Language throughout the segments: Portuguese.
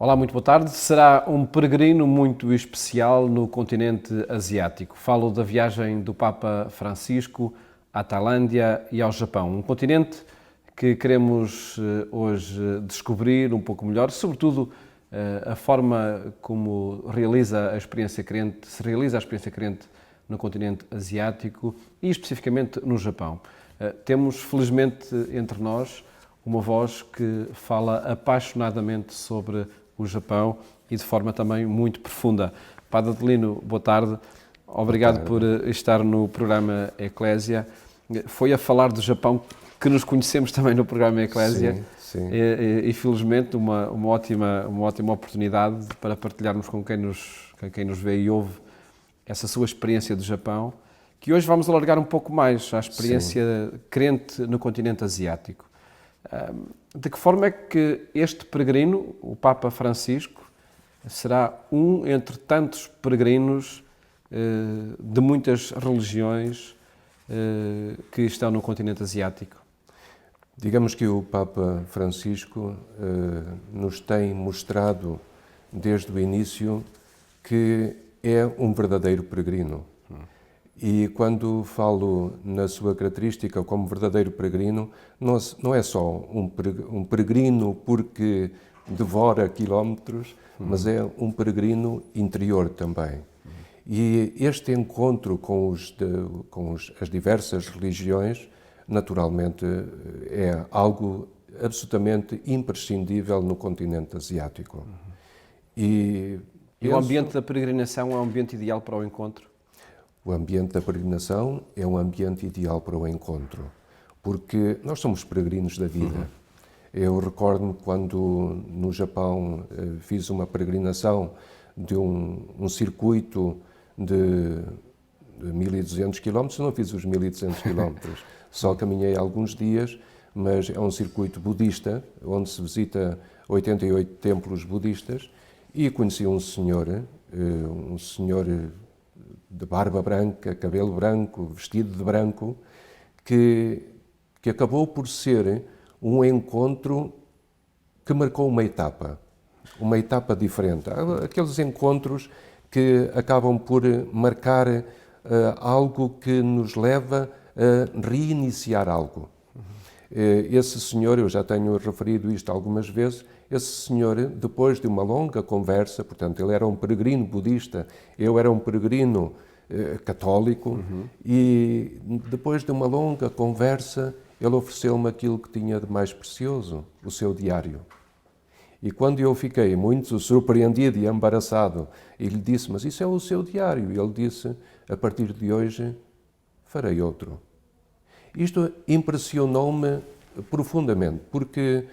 Olá, muito boa tarde. Será um peregrino muito especial no continente asiático. Falo da viagem do Papa Francisco à Tailândia e ao Japão. Um continente que queremos hoje descobrir um pouco melhor, sobretudo a forma como se realiza a experiência crente no continente asiático e especificamente no Japão. Temos, felizmente, entre nós uma voz que fala apaixonadamente sobre o Japão e de forma também muito profunda. Padre Adelino, boa tarde. Obrigado por estar no programa Eclésia. Foi a falar do Japão que nos conhecemos também no programa Eclésia. Sim. E felizmente uma ótima oportunidade para partilharmos com quem nos vê e ouve essa sua experiência do Japão, que hoje vamos alargar um pouco mais à experiência crente no continente asiático. De que forma é que este peregrino, o Papa Francisco, será um entre tantos peregrinos de muitas religiões que estão no continente asiático? Digamos que o Papa Francisco nos tem mostrado desde o início que é um verdadeiro peregrino. E quando falo na sua característica como verdadeiro peregrino, não é só um peregrino porque devora quilómetros, mas é um peregrino interior também. E este encontro com as diversas religiões, naturalmente, é algo absolutamente imprescindível no continente asiático. E o ambiente da peregrinação é um ambiente ideal para o encontro? O ambiente da peregrinação é um ambiente ideal para o encontro, porque nós somos peregrinos da vida. Eu recordo-me quando no Japão fiz uma peregrinação de um circuito de 1.200 km, não fiz os 1.200 km, só caminhei alguns dias, mas é um circuito budista, onde se visita 88 templos budistas, e conheci um senhor de barba branca, cabelo branco, vestido de branco, que acabou por ser um encontro que marcou uma etapa diferente. Aqueles encontros que acabam por marcar algo que nos leva a reiniciar algo. Esse senhor, eu já tenho referido isto algumas vezes, esse senhor, depois de uma longa conversa, portanto, ele era um peregrino budista, eu era um peregrino católico, e depois de uma longa conversa, ele ofereceu-me aquilo que tinha de mais precioso, o seu diário. E quando eu fiquei muito surpreendido e embaraçado, e lhe disse, mas isso é o seu diário? E ele disse, a partir de hoje, farei outro. Isto impressionou-me profundamente, porque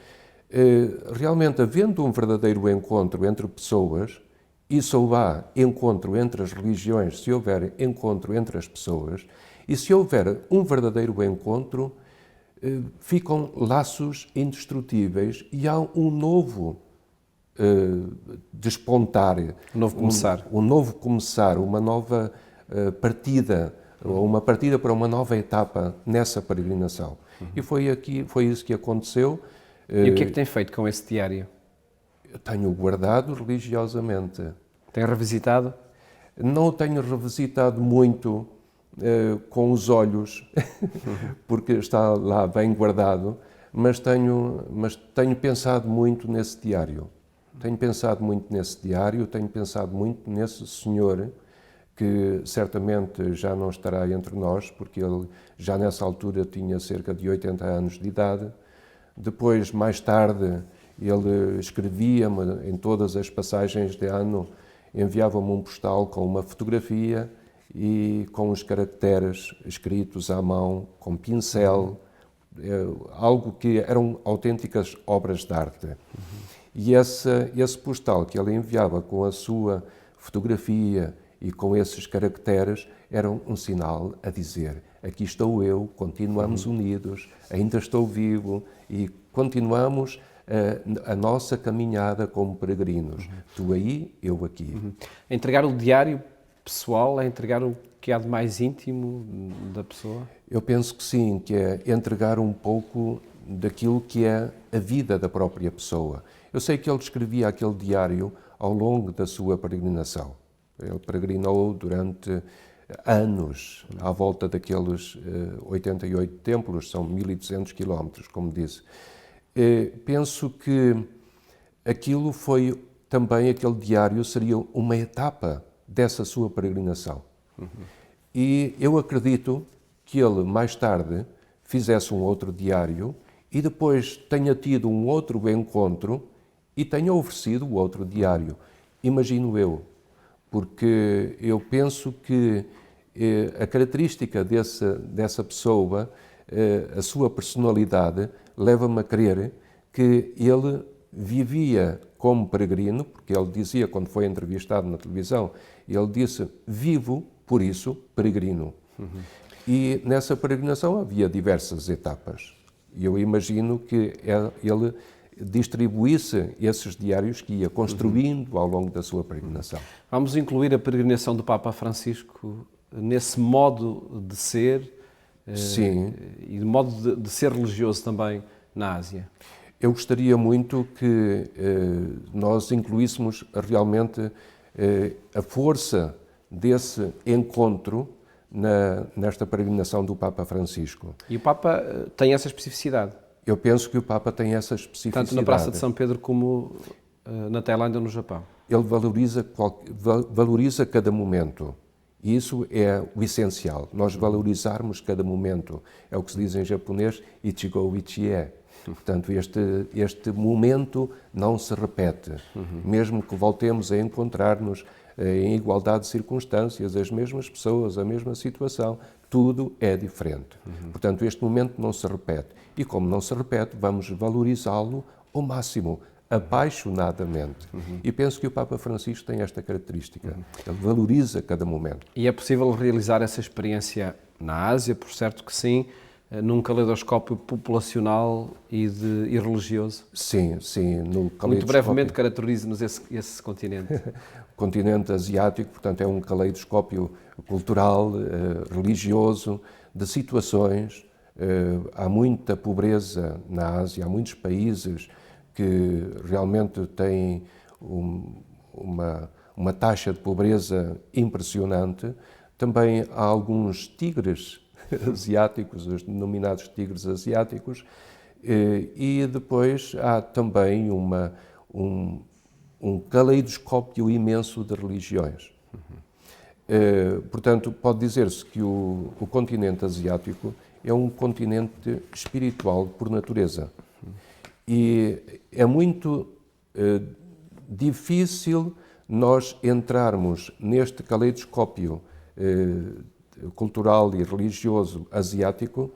realmente, havendo um verdadeiro encontro entre pessoas, e se houver encontro entre as religiões, se houver encontro entre as pessoas, e se houver um verdadeiro encontro, ficam laços indestrutíveis e há um novo despontar, um novo começar, uma nova partida, ou uma partida para uma nova etapa nessa peregrinação. E foi isso que aconteceu. E o que é que tem feito com esse diário? Eu tenho guardado religiosamente. Tem revisitado? Não o tenho revisitado muito com os olhos, porque está lá bem guardado, mas tenho pensado muito nesse diário. Tenho pensado muito nesse senhor, que certamente já não estará entre nós, porque ele já nessa altura tinha cerca de 80 anos de idade. Depois, mais tarde, ele escrevia-me em todas as passagens de ano, enviava-me um postal com uma fotografia e com os caracteres escritos à mão, com pincel, algo que eram autênticas obras de arte. E esse postal que ele enviava com a sua fotografia e com esses caracteres era um sinal a dizer, aqui estou eu, continuamos unidos, ainda estou vivo e continuamos a nossa caminhada como peregrinos. Tu aí, eu aqui. Entregar o diário pessoal é entregar o que há de mais íntimo da pessoa? Eu penso que sim, que é entregar um pouco daquilo que é a vida da própria pessoa. Eu sei que ele escrevia aquele diário ao longo da sua peregrinação. Ele peregrinou durante anos à volta daqueles 88 templos, são 1.200 quilómetros, como disse. Penso que aquilo foi também, aquele diário seria uma etapa dessa sua peregrinação. E eu acredito que ele, mais tarde, fizesse um outro diário e depois tenha tido um outro encontro e tenha oferecido o outro diário. Imagino eu, porque eu penso que a característica dessa pessoa, a sua personalidade, leva-me a crer que ele vivia como peregrino, porque ele dizia, quando foi entrevistado na televisão, ele disse, vivo, por isso, peregrino. E nessa peregrinação havia diversas etapas. E eu imagino que ele distribuísse esses diários que ia construindo ao longo da sua peregrinação. Vamos incluir a peregrinação do Papa Francisco nesse modo de ser Sim. E de modo de ser religioso também na Ásia. Eu gostaria muito que nós incluíssemos realmente a força desse encontro nesta peregrinação do Papa Francisco. E o Papa tem essa especificidade? Eu penso que o Papa tem essa especificidade. Tanto na Praça de São Pedro como na Tailândia ou no Japão. Ele valoriza cada momento. E isso é o essencial. Nós valorizarmos cada momento. É o que se diz em japonês, ichigo ichie. Portanto, este momento não se repete. Mesmo que voltemos a encontrar-nos em igualdade de circunstâncias, as mesmas pessoas, a mesma situação, tudo é diferente. Portanto, este momento não se repete. E como não se repete, vamos valorizá-lo ao máximo, apaixonadamente. E penso que o Papa Francisco tem esta característica. Ele valoriza cada momento. E é possível realizar essa experiência na Ásia, por certo que sim, num caleidoscópio populacional e religioso? Sim, sim. No caleidoscópio... Muito brevemente caracterize-nos esse continente. O continente asiático, portanto, é um caleidoscópio cultural, religioso, de situações. Há muita pobreza na Ásia, há muitos países que realmente têm uma taxa de pobreza impressionante. Também há alguns tigres asiáticos, os denominados tigres asiáticos, e depois há também um caleidoscópio imenso de religiões. Portanto, pode dizer-se que o continente asiático é um continente espiritual por natureza. E é muito difícil nós entrarmos neste caleidoscópio cultural e religioso asiático,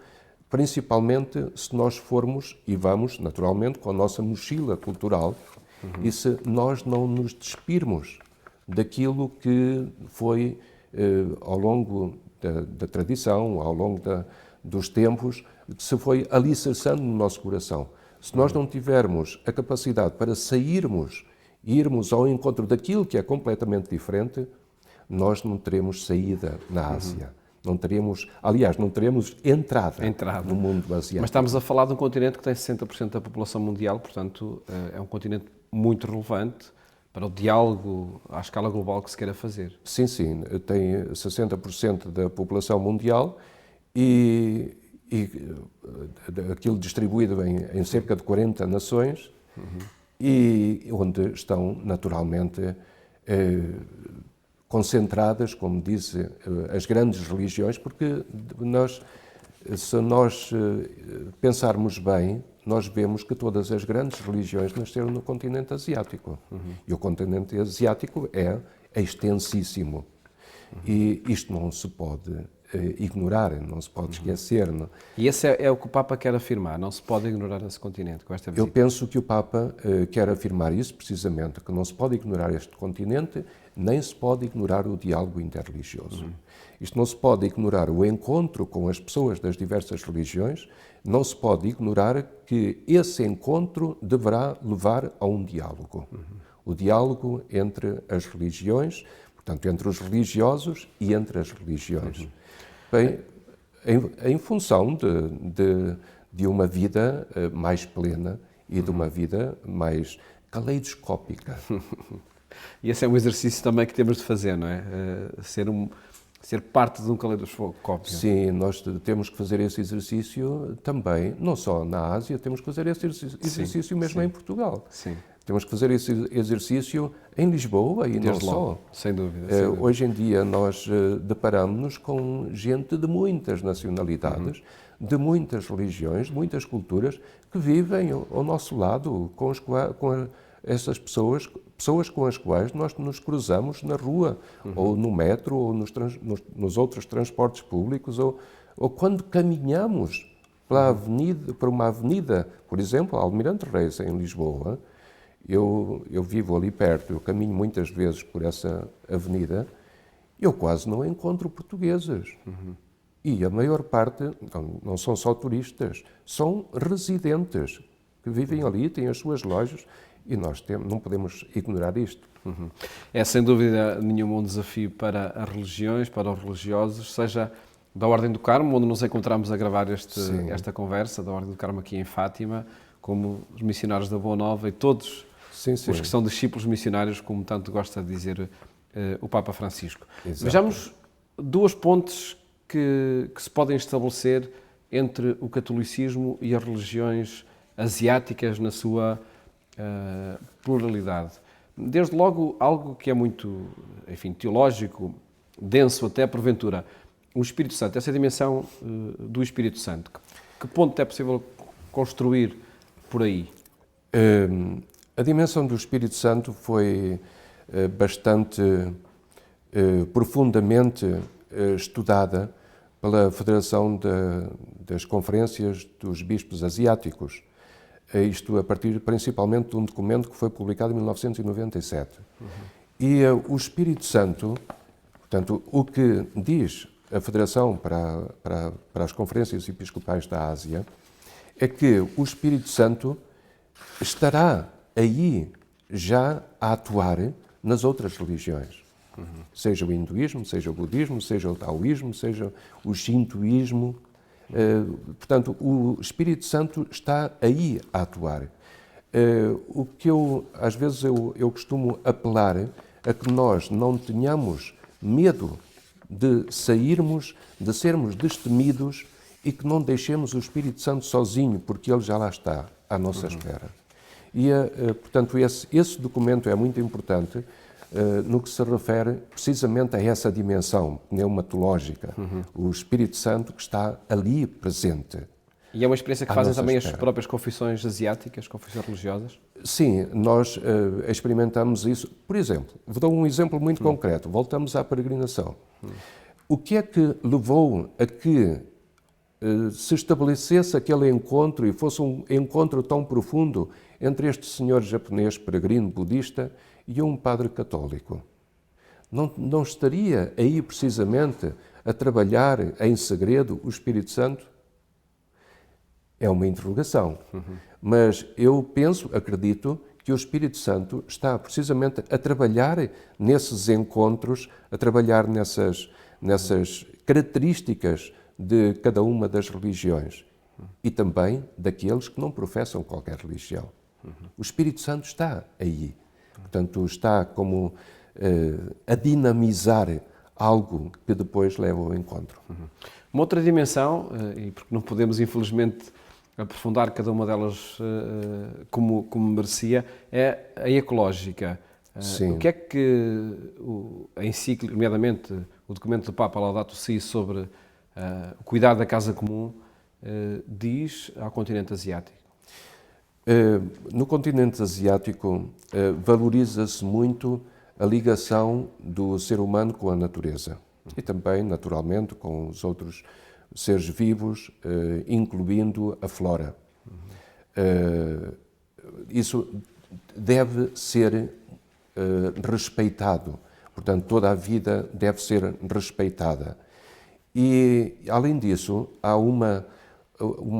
principalmente se nós formos, e vamos naturalmente com a nossa mochila cultural, e se nós não nos despirmos daquilo que foi ao longo da tradição, ao longo dos tempos, que se foi alicerçando no nosso coração. Se nós não tivermos a capacidade para sairmos e irmos ao encontro daquilo que é completamente diferente, nós não teremos saída na Ásia. Não teremos, aliás, não teremos entrada no mundo asiático. Mas estamos a falar de um continente que tem 60% da população mundial, portanto, é um continente muito relevante para o diálogo à escala global que se queira fazer. Sim, sim. Tem 60% da população mundial e aquilo distribuído em cerca de 40 nações e onde estão naturalmente concentradas, como disse, as grandes religiões, porque se nós pensarmos bem, nós vemos que todas as grandes religiões nasceram no continente asiático. E o continente asiático é extensíssimo. E isto não se pode ignorar, não se pode esquecer. Não. E esse é o que o Papa quer afirmar, não se pode ignorar esse continente com esta visita. Eu penso que o Papa quer afirmar isso precisamente, que não se pode ignorar este continente, nem se pode ignorar o diálogo interreligioso. Isto não se pode ignorar o encontro com as pessoas das diversas religiões, não se pode ignorar que esse encontro deverá levar a um diálogo. O diálogo entre as religiões, portanto, entre os religiosos e entre as religiões. Bem, em função de uma vida mais plena e de uma vida mais caleidoscópica. E esse é um exercício também que temos de fazer, não é? Ser parte de um caleidoscópio. Sim, nós temos que fazer esse exercício também, não só na Ásia, temos que fazer esse exercício mesmo em Portugal. Sim. Temos que fazer esse exercício em Lisboa e não só. Sem dúvida. Hoje em dia nós deparamos-nos com gente de muitas nacionalidades, de muitas religiões, de muitas culturas, que vivem ao nosso lado, com essas pessoas com as quais nós nos cruzamos na rua, ou no metro, ou nos outros transportes públicos, ou quando caminhamos para uma avenida, por exemplo, Almirante Reis, em Lisboa. Eu vivo ali perto, eu caminho muitas vezes por essa avenida, eu quase não encontro portugueses. E a maior parte, não são só turistas, são residentes que vivem ali, têm as suas lojas, e nós não podemos ignorar isto. É sem dúvida nenhuma um desafio para as religiões, para os religiosos, seja da Ordem do Carmo, onde nos encontramos a gravar esta conversa, da Ordem do Carmo aqui em Fátima, como os missionários da Boa Nova e todos os que são discípulos missionários, como tanto gosta de dizer o Papa Francisco. Exato. Vejamos duas pontes que se podem estabelecer entre o catolicismo e as religiões asiáticas na sua pluralidade. Desde logo, algo que é muito, enfim, teológico, denso até porventura, o Espírito Santo, essa dimensão do Espírito Santo. Que ponto é possível construir por aí? A dimensão do Espírito Santo foi bastante profundamente estudada pela Federação das Conferências dos Bispos Asiáticos. Isto a partir principalmente de um documento que foi publicado em 1997. E o Espírito Santo, portanto, o que diz a Federação para as Conferências Episcopais da Ásia, é que o Espírito Santo estará aí já a atuar nas outras religiões. Seja o hinduísmo, seja o budismo, seja o taoísmo, seja o shintoísmo. Portanto, o Espírito Santo está aí a atuar. O que às vezes eu costumo apelar a que nós não tenhamos medo de sairmos, de sermos destemidos e que não deixemos o Espírito Santo sozinho, porque ele já lá está, à nossa espera. E, portanto, esse documento é muito importante no que se refere precisamente a essa dimensão pneumatológica, o Espírito Santo que está ali presente. E é uma experiência que fazem também as próprias confissões asiáticas, confissões religiosas? Sim, nós experimentamos isso. Por exemplo, vou dar um exemplo muito concreto. Voltamos à peregrinação. O que é que levou a que se estabelecesse aquele encontro e fosse um encontro tão profundo entre este senhor japonês peregrino budista e um padre católico? Não estaria aí precisamente a trabalhar em segredo o Espírito Santo? É uma interrogação. Mas eu acredito que o Espírito Santo está precisamente a trabalhar nesses encontros, a trabalhar nessas características de cada uma das religiões e também daqueles que não professam qualquer religião. O Espírito Santo está aí. Portanto, está como a dinamizar algo que depois leva ao encontro. Uma outra dimensão, e porque não podemos, infelizmente, aprofundar cada uma delas como merecia, é a ecológica. Sim. O que é que a encíclica, nomeadamente o documento do Papa Laudato Si sobre o cuidado da casa comum, diz ao continente asiático? No continente asiático valoriza-se muito a ligação do ser humano com a natureza e também, naturalmente, com os outros seres vivos, incluindo a flora. Isso deve ser respeitado, portanto, toda a vida deve ser respeitada. E, além disso, há uma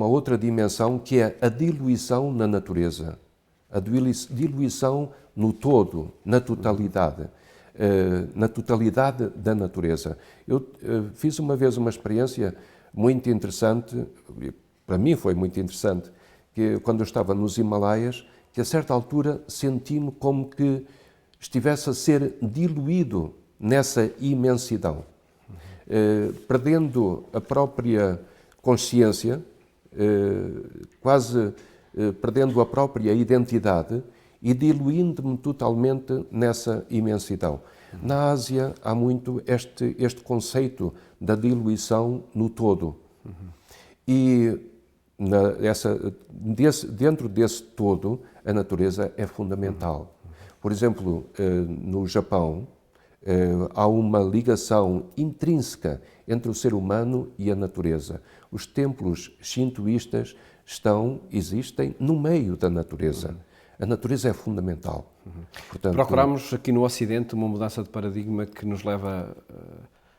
outra dimensão que é a diluição na natureza, a diluição no todo, na totalidade da natureza. Eu fiz uma vez uma experiência muito interessante, para mim foi muito interessante, que quando eu estava nos Himalaias, que a certa altura senti-me como que estivesse a ser diluído nessa imensidão, perdendo a própria consciência, quase perdendo a própria identidade e diluindo-me totalmente nessa imensidão. Na Ásia há muito este conceito da diluição no todo. E dentro desse todo, a natureza é fundamental. Por exemplo, no Japão, há uma ligação intrínseca entre o ser humano e a natureza. Os templos shintoístas existem no meio da natureza. A natureza é fundamental. Portanto, procuramos aqui no Ocidente uma mudança de paradigma que nos leva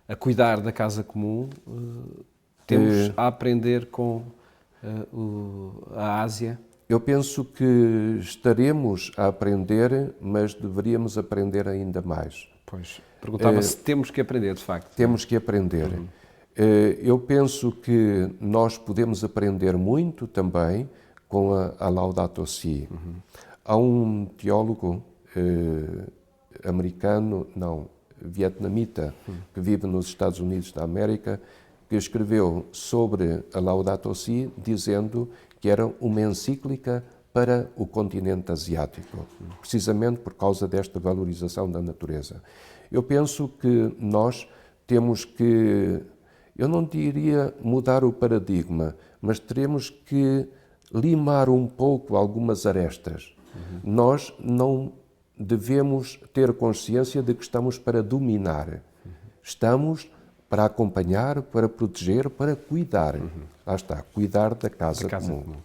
a cuidar da casa comum. Temos a aprender com a Ásia. Eu penso que estaremos a aprender, mas deveríamos aprender ainda mais. Pois, perguntava se temos que aprender, de facto. Temos que aprender. Eu penso que nós podemos aprender muito também com a Laudato Si. Há um teólogo vietnamita, que vive nos Estados Unidos da América, que escreveu sobre a Laudato Si, dizendo que era uma encíclica para o continente asiático, precisamente por causa desta valorização da natureza. Eu penso que nós temos que, eu não diria mudar o paradigma, mas teremos que limar um pouco algumas arestas. Nós não devemos ter consciência de que estamos para dominar. Estamos para acompanhar, para proteger, para cuidar. Lá está, cuidar da casa comum.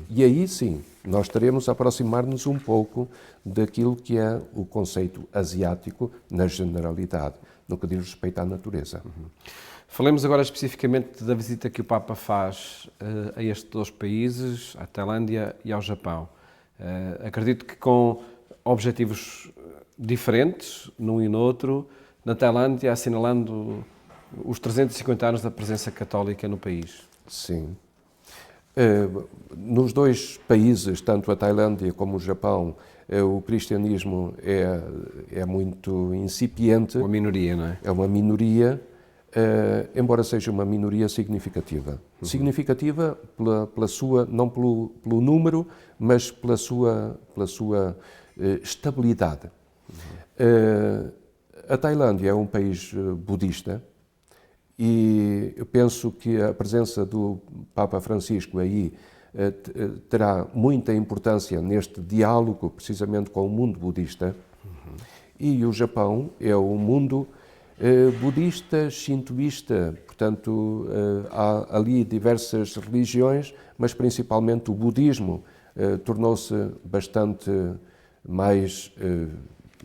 E aí sim, nós teremos a aproximar-nos um pouco daquilo que é o conceito asiático na generalidade, no que diz respeito à natureza. Falemos agora especificamente da visita que o Papa faz a estes dois países, à Tailândia e ao Japão. Acredito que com objetivos diferentes, num e no outro, na Tailândia assinalando os 350 anos da presença católica no país. Sim. Nos dois países, tanto a Tailândia como o Japão, o cristianismo é muito incipiente. Uma minoria, não é? É uma minoria, embora seja uma minoria significativa. Significativa pela sua, não pelo número, mas pela sua estabilidade. A Tailândia é um país budista e eu penso que a presença do Papa Francisco aí terá muita importância neste diálogo, precisamente com o mundo budista. E o Japão é um mundo budista, shintoísta, portanto, há ali diversas religiões, mas principalmente o budismo tornou-se bastante mais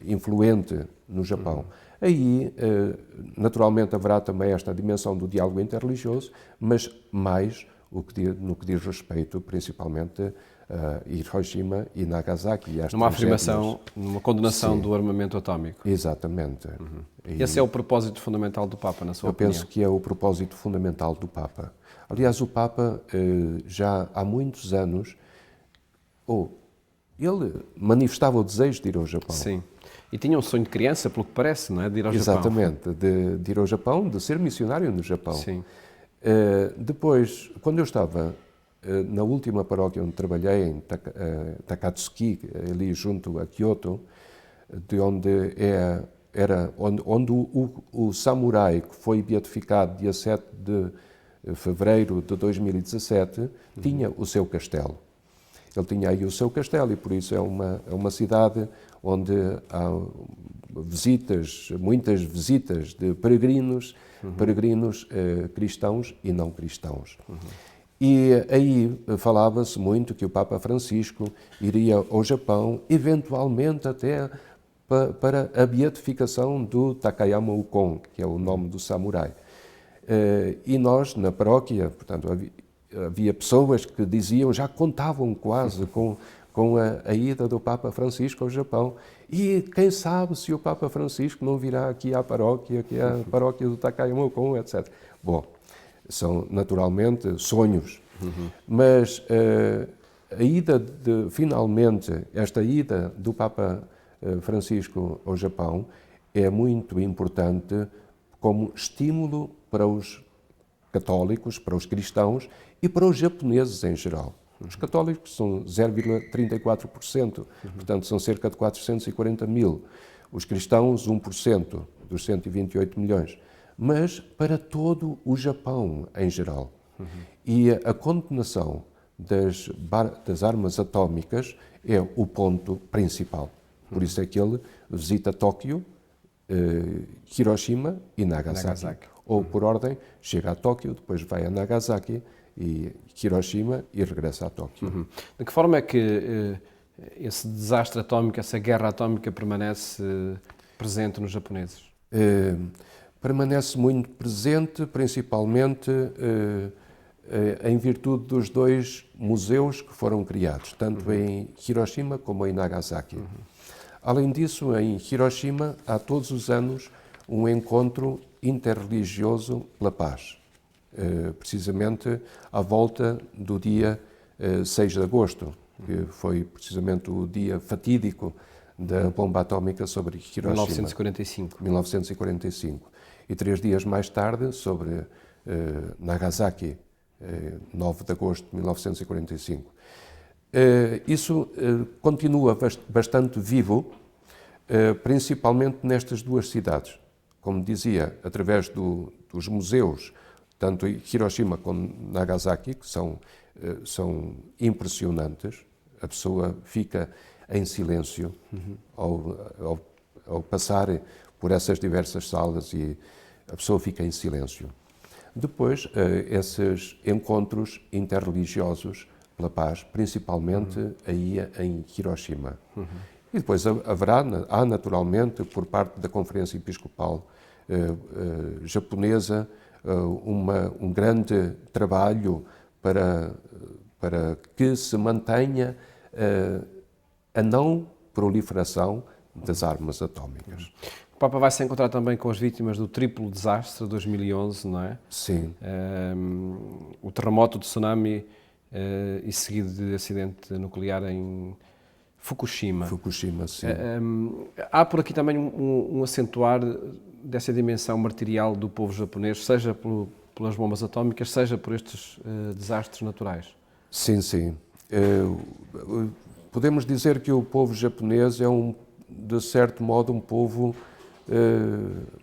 influente no Japão. Aí, naturalmente, haverá também esta dimensão do diálogo interreligioso, mas mais no que diz respeito, principalmente, a Hiroshima e Nagasaki. Numa afirmação, numa condenação do armamento atómico. Exatamente. Esse é o propósito fundamental do Papa, na sua opinião? Eu penso que é o propósito fundamental do Papa. Aliás, o Papa, já há muitos anos, ele manifestava o desejo de ir ao Japão. Sim. E tinha um sonho de criança, pelo que parece, não é? De ir ao Japão. Exatamente, de ir ao Japão, de ser missionário no Japão. Sim. Depois, quando eu estava na última paróquia onde trabalhei, em Takatsuki, ali junto a Kyoto, de onde onde o samurai que foi beatificado dia 7 de fevereiro de 2017, tinha o seu castelo. Ele tinha aí o seu castelo e por isso é uma cidade onde há muitas visitas de peregrinos, cristãos e não cristãos. E aí falava-se muito que o Papa Francisco iria ao Japão, eventualmente até para a beatificação do Takayama Ukon, que é o nome do samurai. E nós, na paróquia, portanto, havia pessoas que diziam, já contavam quase com a ida do Papa Francisco ao Japão. E quem sabe se o Papa Francisco não virá aqui à paróquia, que é a paróquia do Takayama Ukon, etc. Bom, são naturalmente sonhos. Mas finalmente, esta ida do Papa Francisco ao Japão é muito importante como estímulo para os católicos, para os cristãos e para os japoneses em geral. Os católicos são 0,34%, portanto são cerca de 440 mil. Os cristãos, 1% dos 128 milhões. Mas para todo o Japão em geral. E a condenação das armas atómicas é o ponto principal. Por isso é que ele visita Tóquio, Hiroshima e Nagasaki. Ou, por ordem, chega a Tóquio, depois vai a Nagasaki e Hiroshima e regressa a Tóquio. De que forma é que esse desastre atómico, essa guerra atómica permanece presente nos japoneses? Permanece muito presente, principalmente em virtude dos dois museus que foram criados, tanto em Hiroshima como em Nagasaki. Além disso, em Hiroshima há todos os anos um encontro interreligioso pela paz, precisamente à volta do dia 6 de agosto, que foi precisamente o dia fatídico da bomba atómica sobre Hiroshima. 1945. E 3 dias mais tarde, sobre Nagasaki, 9 de agosto de 1945. Isso continua bastante vivo, principalmente nestas duas cidades. Como dizia, através dos museus, tanto em Hiroshima como Nagasaki, que são impressionantes, a pessoa fica em silêncio ao passar por essas diversas salas e a pessoa fica em silêncio. Depois, esses encontros interreligiosos pela paz, principalmente aí em Hiroshima. E depois há naturalmente, por parte da Conferência Episcopal japonesa, um grande trabalho para que se mantenha a não proliferação das armas atómicas. O Papa vai se encontrar também com as vítimas do triplo desastre de 2011, não é? Sim. O terremoto, o tsunami e seguido de acidente nuclear em Fukushima. Fukushima, sim. Há por aqui também um acentuar dessa dimensão martirial do povo japonês, seja pelas bombas atómicas, seja por estes desastres naturais. Sim, sim. Podemos dizer que o povo japonês é, de certo modo, um povo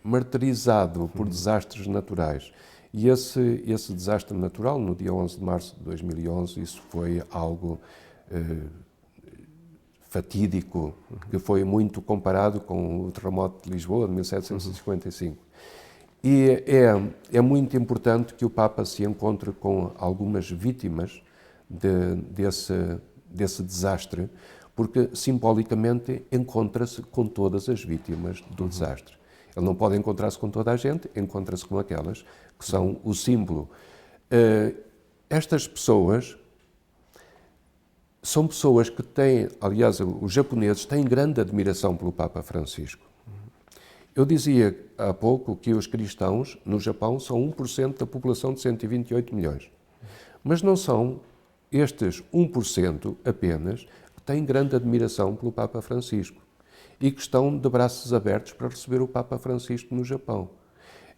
martirizado por desastres naturais. E esse desastre natural, no dia 11 de março de 2011, isso foi algo fatídico, que foi muito comparado com o terremoto de Lisboa, de 1755. E é muito importante que o Papa se encontre com algumas vítimas desse desastre, porque simbolicamente encontra-se com todas as vítimas do desastre. Ele não pode encontrar-se com toda a gente, encontra-se com aquelas que são o símbolo. Estas pessoas são pessoas que têm, aliás, os japoneses têm grande admiração pelo Papa Francisco. Eu dizia há pouco que os cristãos no Japão são 1% da população de 128 milhões. Mas não são estes 1% apenas que têm grande admiração pelo Papa Francisco e que estão de braços abertos para receber o Papa Francisco no Japão.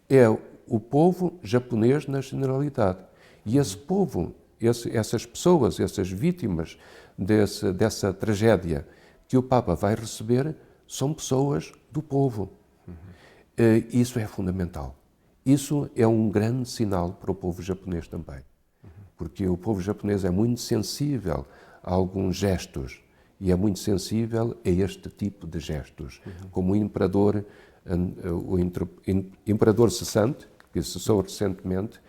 É o povo japonês na generalidade. E esse povo, essas pessoas, essas vítimas dessa tragédia que o Papa vai receber, são pessoas do povo. Isso é fundamental. Isso é um grande sinal para o povo japonês também. Porque o povo japonês é muito sensível a alguns gestos e é muito sensível a este tipo de gestos. Como o imperador cessante, que cessou recentemente,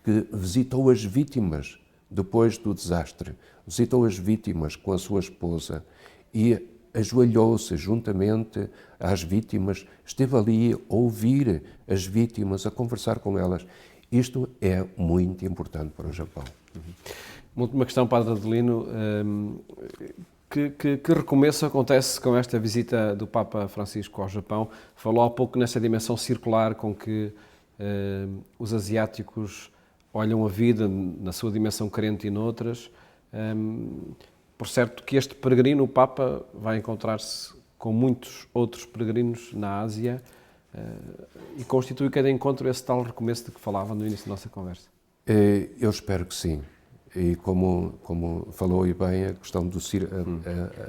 que visitou as vítimas depois do desastre, visitou as vítimas com a sua esposa e ajoelhou-se juntamente às vítimas, esteve ali a ouvir as vítimas, a conversar com elas. Isto é muito importante para o Japão. Uma última questão, Padre Adelino. Que recomeço acontece com esta visita do Papa Francisco ao Japão? Falou há pouco nessa dimensão circular com que os asiáticos olham a vida na sua dimensão crente e noutras. Por certo que este peregrino, o Papa, vai encontrar-se com muitos outros peregrinos na Ásia e constitui cada encontro esse tal recomeço de que falava no início da nossa conversa. Eu espero que sim. E como falou aí bem, a questão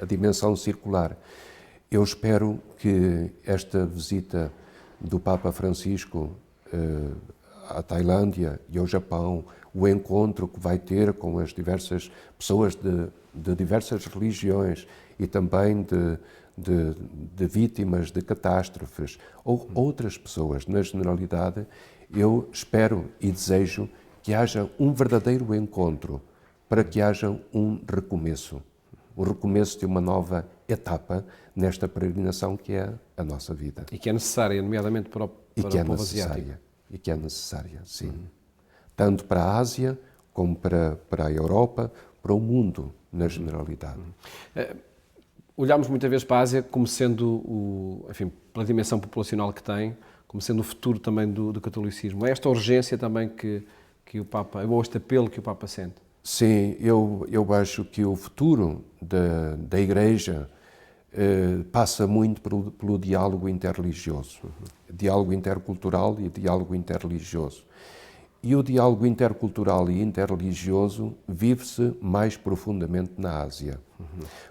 a dimensão circular. Eu espero que esta visita do Papa Francisco à Tailândia e ao Japão, o encontro que vai ter com as diversas pessoas de diversas religiões e também de vítimas de catástrofes ou outras pessoas, na generalidade, eu espero e desejo que haja um verdadeiro encontro para que haja um recomeço. O recomeço de uma nova etapa nesta peregrinação que é a nossa vida. E que é necessária, nomeadamente para o povo asiático. E que é necessária, sim. Tanto para a Ásia, como para a Europa, para o mundo, na generalidade. Olhamos muitas vezes para a Ásia como sendo, enfim, pela dimensão populacional que tem, como sendo o futuro também do catolicismo. É esta urgência também que o Papa, ou este apelo que o Papa sente? Sim, eu acho que o futuro da Igreja passa muito pelo diálogo interreligioso, diálogo intercultural e diálogo interreligioso. E o diálogo intercultural e interreligioso vive-se mais profundamente na Ásia.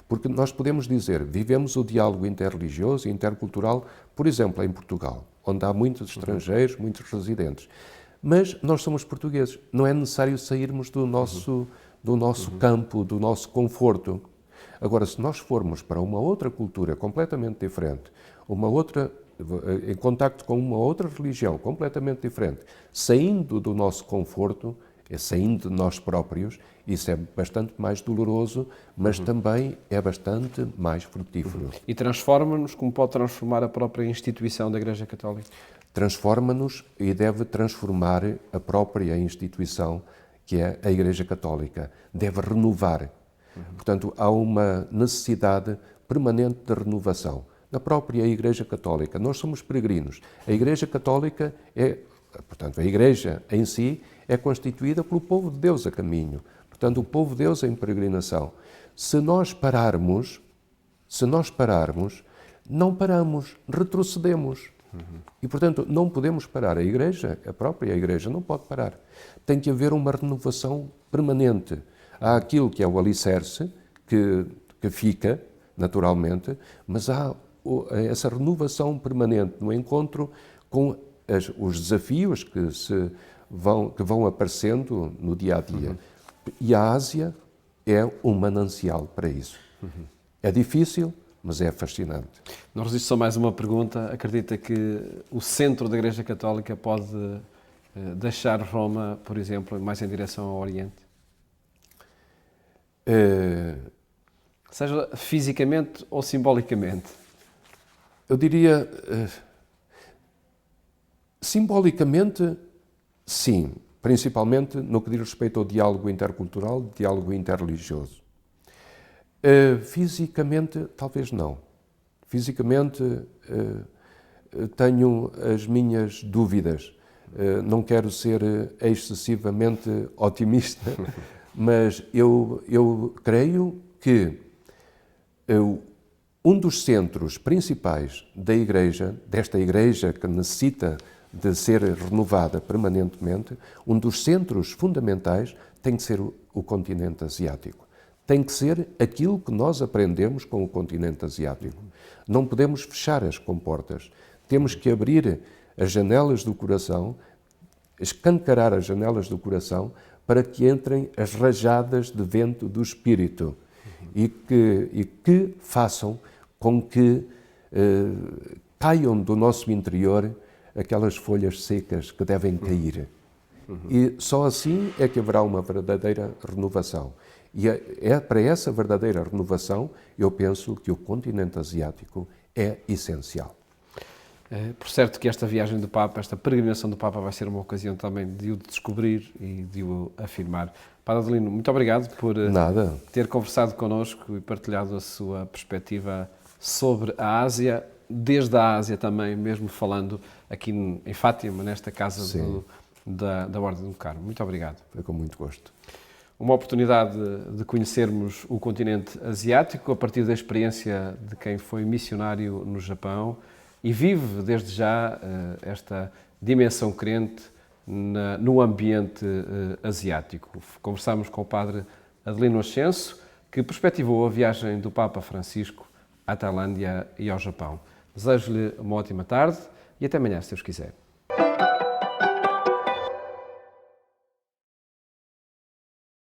Porque nós podemos dizer, vivemos o diálogo interreligioso e intercultural, por exemplo, em Portugal, onde há muitos estrangeiros, muitos residentes. Mas nós somos portugueses, não é necessário sairmos do nosso campo, do nosso conforto. Agora, se nós formos para uma outra cultura completamente diferente, em contacto com uma outra religião completamente diferente, saindo do nosso conforto, saindo de nós próprios, isso é bastante mais doloroso, mas também é bastante mais frutífero. E transforma-nos como pode transformar a própria instituição da Igreja Católica? Transforma-nos e deve transformar a própria instituição, que é a Igreja Católica. Deve renovar. Portanto, há uma necessidade permanente de renovação. Na própria Igreja Católica, nós somos peregrinos. A Igreja Católica portanto, a Igreja em si é constituída pelo povo de Deus a caminho. Portanto, o povo de Deus em peregrinação. Se nós pararmos, não paramos, retrocedemos. E, portanto, não podemos parar. A própria Igreja não pode parar. Tem que haver uma renovação permanente. Há aquilo que é o alicerce, que fica, naturalmente, mas há essa renovação permanente no encontro com os desafios que vão aparecendo no dia-a-dia. E a Ásia é um manancial para isso. É difícil, mas é fascinante. Não resisto só mais uma pergunta. Acredita que o centro da Igreja Católica pode deixar Roma, por exemplo, mais em direção ao Oriente? Seja fisicamente ou simbolicamente? Eu diria, simbolicamente, sim. Principalmente no que diz respeito ao diálogo intercultural, diálogo interreligioso. Fisicamente, talvez não. Fisicamente, tenho as minhas dúvidas. Não quero ser excessivamente otimista, mas eu creio que um dos centros principais da Igreja, desta Igreja que necessita de ser renovada permanentemente, um dos centros fundamentais tem que ser o continente asiático. Tem que ser aquilo que nós aprendemos com o continente asiático. Não podemos fechar as comportas. Temos que abrir as janelas do coração, escancarar as janelas do coração para que entrem as rajadas de vento do Espírito e que façam com que caiam do nosso interior aquelas folhas secas que devem cair. E só assim é que haverá uma verdadeira renovação. E é para essa verdadeira renovação, eu penso que o continente asiático é essencial. Por certo que esta viagem do Papa, esta peregrinação do Papa vai ser uma ocasião também de o descobrir e de o afirmar. Padre Adelino, muito obrigado por ter conversado connosco e partilhado a sua perspectiva sobre a Ásia, desde a Ásia também, mesmo falando aqui em Fátima, nesta casa da Ordem do Carmo. Muito obrigado. Foi com muito gosto. uma oportunidade de conhecermos o continente asiático a partir da experiência de quem foi missionário no Japão e vive desde já esta dimensão crente no ambiente asiático. Conversámos com o padre Adelino Ascenso, que perspectivou a viagem do Papa Francisco à Tailândia e ao Japão. Desejo-lhe uma ótima tarde e até amanhã, se Deus quiser.